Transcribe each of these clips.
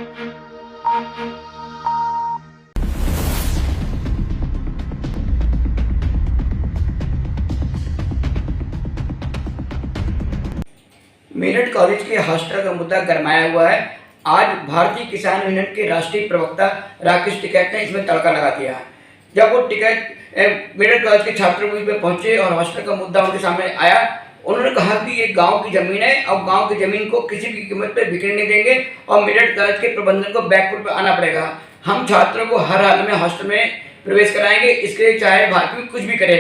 Meerut college के hostel का मुद्दा गरमाया हुआ है। आज भारतीय किसान यूनियन के राष्ट्रीय प्रवक्ता राकेश टिकैत ने इसमें तड़का लगा दिया। जब वो टिकैत मेरठ कॉलेज के छात्र पे पहुंचे और हॉस्टल का मुद्दा उनके सामने आया, उन्होंने कहा कि ये गांव की जमीन है और गांव की जमीन को किसी भी कीमत पे बिकने नहीं देंगे और मेरठ कॉलेज के प्रबंधन को बैकफुट पे आना पड़ेगा। हम छात्रों को हर हाल में हॉस्टल में प्रवेश कराएंगे, इसके लिए चाहे भारत कुछ भी करे।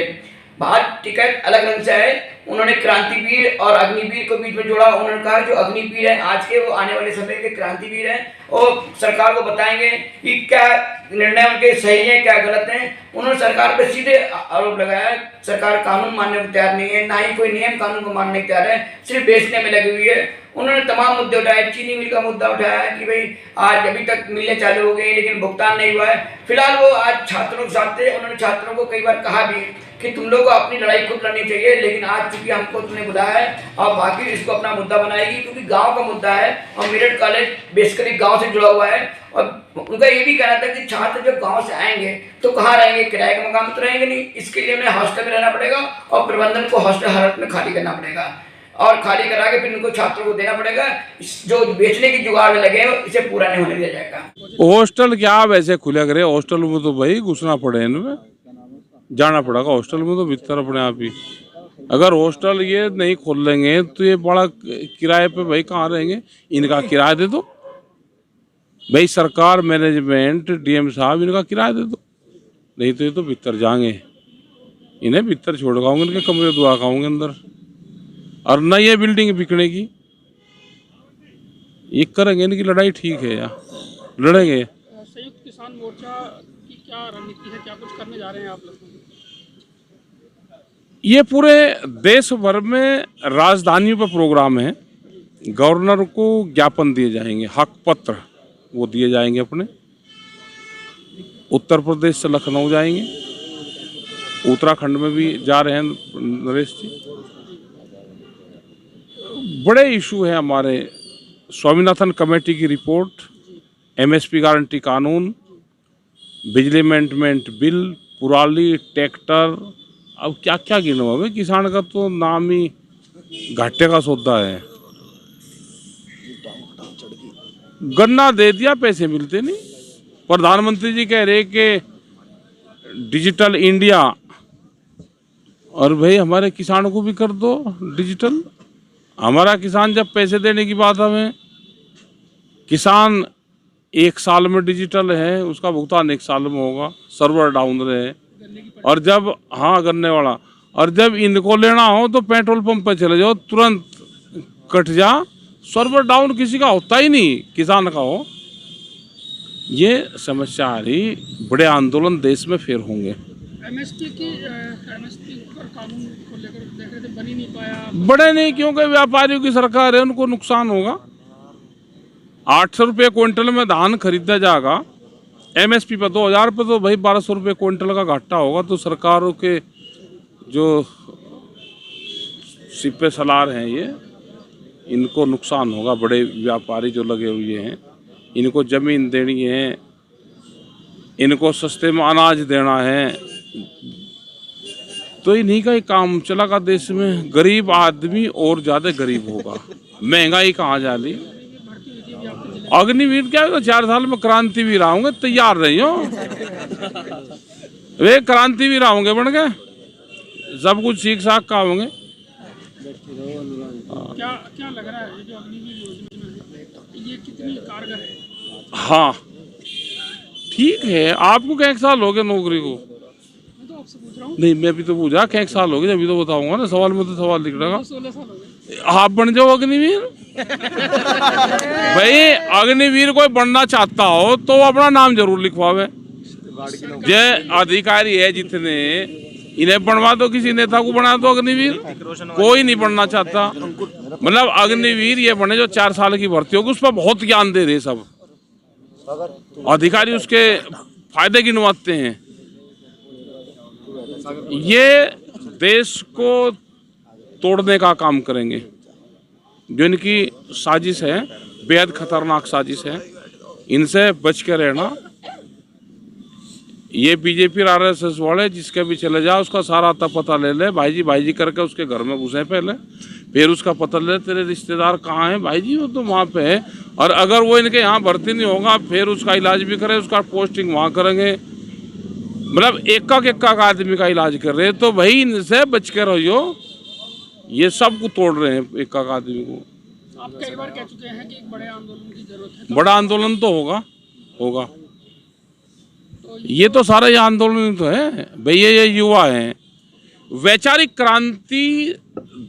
भारत टिकैत अलग रंग से है। उन्होंने क्रांतिवीर और अग्निवीर को बीच में जोड़ा। उन्होंने कहा जो अग्निवीर है आज के, वो आने वाले समय के क्रांतिवीर हैं और सरकार को बताएंगे कि क्या निर्णय उनके सही है क्या गलत है। उन्होंने सरकार पर सीधे आरोप लगाया सरकार कानून मानने को तैयार नहीं है, ना ही कोई नियम कानून को मानने को तैयार है, सिर्फ बेचने में लगी हुई है। उन्होंने तमाम मुद्दे उठाए। चीनी मिल का मुद्दा उठाया कि भाई आज अभी तक मिलें चालू हो गई लेकिन भुगतान नहीं हुआ है। फिलहाल वो आज छात्रों के साथ थे। उन्होंने छात्रों को कई बार कहा भी कि तुम लोग को अपनी लड़ाई खुद लड़नी चाहिए, लेकिन आज चूंकि हमको तुमने बुलाया है और बाकी इसको अपना मुद्दा बनाएगी, क्योंकि गांव का मुद्दा है और मेरठ कॉलेज बेसिकली गांव से जुड़ा हुआ है। और उनका ये भी कहना था कि छात्र जब गांव से आएंगे तो कहाँ रहेंगे, किराए के मकान में तो रहेंगे नहीं, इसके लिए उन्हें हॉस्टल में रहना पड़ेगा और प्रबंधन को हॉस्टल हर हालत में खाली करना पड़ेगा और खाली करा के फिर उनको छात्रों को देना पड़ेगा। जो बेचने की जुगाड़ में लगे इसे पूरा नहीं होने दिया जाएगा। हॉस्टल क्या वैसे खुले करे, हॉस्टल में तो भाई घुसना पड़े, इनमें जाना पड़ेगा। हॉस्टल में तो भीतर अपने आप ही, अगर हॉस्टल ये नहीं खोल लेंगे तो ये बड़ा किराए पे भाई कहाँ रहेंगे, इनका किराया दे दो भाई, सरकार मैनेजमेंट डीएम साहब इनका किराया दे दो, नहीं तो ये तो भीतर जाएंगे, इन्हें भीतर छोड़ खाऊंगे, इनके कमरे दुआ खाऊंगे अंदर, और न ये बिल्डिंग बिकने की ये करेंगे। इनकी लड़ाई ठीक है यार, लड़ेंगे। संयुक्त किसान मोर्चा की क्या रणनीति है, क्या कुछ करने जा रहे हैं आप लोग? ये पूरे देश भर में राजधानियों पर प्रोग्राम है। गवर्नर को ज्ञापन दिए जाएंगे, हक पत्र वो दिए जाएंगे अपने। उत्तर प्रदेश से लखनऊ जाएंगे, उत्तराखंड में भी जा रहे हैं नरेश जी। बड़े इशू है हमारे, स्वामीनाथन कमेटी की रिपोर्ट, एमएसपी गारंटी कानून, बिजली अमेंडमेंट बिल, पुराली, ट्रैक्टर, अब क्या क्या गिनवा भाई, किसान का तो नाम ही घाटे का सौदा है। गन्ना दे दिया, पैसे मिलते नहीं। प्रधानमंत्री जी कह रहे कि डिजिटल इंडिया, और भाई हमारे किसानों को भी कर दो डिजिटल। हमारा किसान जब पैसे देने की बात, हमें किसान 1 साल में डिजिटल है, उसका भुगतान 1 साल में होगा, सर्वर डाउन रहे। और जब हाँ गन्ने वाला, और जब इनको लेना हो तो पेट्रोल पंप पर चले जाओ, तुरंत कट जा, सर्वर डाउन किसी का होता ही नहीं, किसान का हो। ये समस्या आ रही, बड़े आंदोलन देश में फिर होंगे। एमएसपी पर कानून को लेकर देख रहे थे, बन ही नहीं पाया। बड़े नहीं, क्योंकि व्यापारियों की सरकार है, उनको नुकसान होगा। 800 रुपये क्विंटल में धान खरीदा जाएगा, एमएसपी पर 2000 रुपये, तो भाई 1200 रुपये क्विंटल का घाटा होगा। तो सरकारों के जो सिपे सलार हैं ये, इनको नुकसान होगा। बड़े व्यापारी जो लगे हुए हैं, इनको ज़मीन देनी है, इनको सस्ते में अनाज देना है, तो इन्हीं का ही काम चलेगा देश में। गरीब आदमी और ज़्यादा गरीब होगा, महंगाई कहाँ जा रही। अग्निवीर क्या, 4 साल में क्रांतिवीर आओगे, तैयार रही हो वे, क्रांतिवीर आओगे बन गए, सब कुछ सीख साख का होंगे। क्या क्या लग रहा है जो अग्निवीर योजना है, ये कितनी कारगर है? हाँ ठीक है। आपको क्या 1 साल हो गए नौकरी को? मैं तो आपसे पूछ रहा हूँ। नहीं, मैं भी तो पूछा क्या 1 साल हो गए, अभी तो बताऊंगा ना, सवाल में तो सवाल लिख रहा। 16 साल हो गए। आप बन जाओ अग्निवीर भाई, अग्निवीर कोई बनना चाहता हो तो अपना नाम जरूर लिखवावे। जय अधिकारी है जितने, इन्हें बनवा दो, किसी नेता को बना दो अग्निवीर। कोई नहीं बनना चाहता, मतलब अग्निवीर ये बने जो 4 साल की भर्ती होगी, उस पर बहुत ज्ञान दे रहे सब अधिकारी, उसके फायदे गिनवाते हैं। ये देश को तोड़ने का काम करेंगे। जो इनकी साजिश है, बेहद खतरनाक साजिश है। इनसे बच के रहना। ये बीजेपी RSS वाले जिसके भी चले जाओ उसका सारा पता ले ले, भाई जी करके उसके घर में घुसे पहले, फिर उसका पता ले तेरे रिश्तेदार कहाँ हैं, भाई जी वो तो वहाँ पे है। और अगर वो इनके यहाँ भर्ती नहीं होगा फिर उसका इलाज भी करे, उसका पोस्टिंग वहाँ करेंगे। मतलब एक आदमी का इलाज कर रहे, तो भाई इनसे बच के रहियो। ये सब को तोड़ रहे हैं एक आदमी को। आप कई बार कह चुके हैं कि एक बड़े आंदोलन की जरूरत है, बड़ा आंदोलन तो होगा। ये तो सारा ये आंदोलन तो है भाई, ये युवा हैं। वैचारिक क्रांति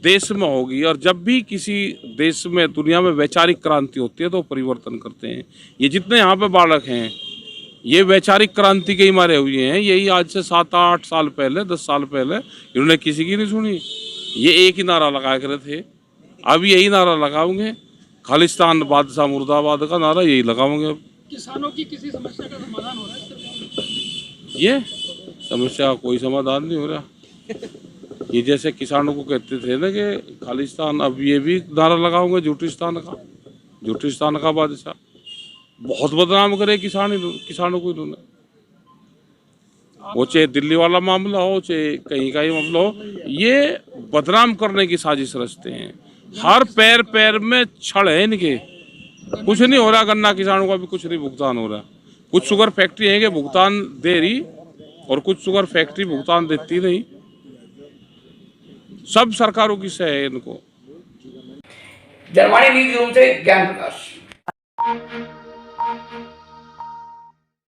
देश में होगी, और जब भी किसी देश में दुनिया में वैचारिक क्रांति होती है तो परिवर्तन करते हैं। ये जितने यहाँ पे बालक हैं ये वैचारिक क्रांति के ही मारे हुए हैं। यही आज से 7-8 साल पहले 10 साल पहले इन्होंने किसी की नहीं सुनी, ये एक ही नारा लगा कर थे। अब यही नारा लगाओगे, खालिस्तान बादशाह मुर्दाबाद का नारा यही लगाओगे। अब किसानों की किसी समस्या का समाधान हो रहा है इस सरकार में? ये समस्या का कोई समाधान नहीं हो रहा। ये जैसे किसानों को कहते थे ना कि खालिस्तान, अब ये भी नारा लगाओगे झूठिस्तान का बादशाह। बहुत बदनाम करे किसानों को इन्होंने। वो चाहे दिल्ली वाला मामला हो चाहे कहीं का ही मामला हो, ये बदनाम करने की साजिश रचते हैं। हर पैर में छड़ है इनके। कुछ नहीं हो रहा, गन्ना किसानों का भी कुछ नहीं भुगतान हो रहा। कुछ शुगर फैक्ट्री है कि भुगतान दे रही और कुछ शुगर फैक्ट्री भुगतान देती नहीं। सब सरकारों की सह है इनको। जनवाणी न्यूज रूम से ज्ञान प्रकाश।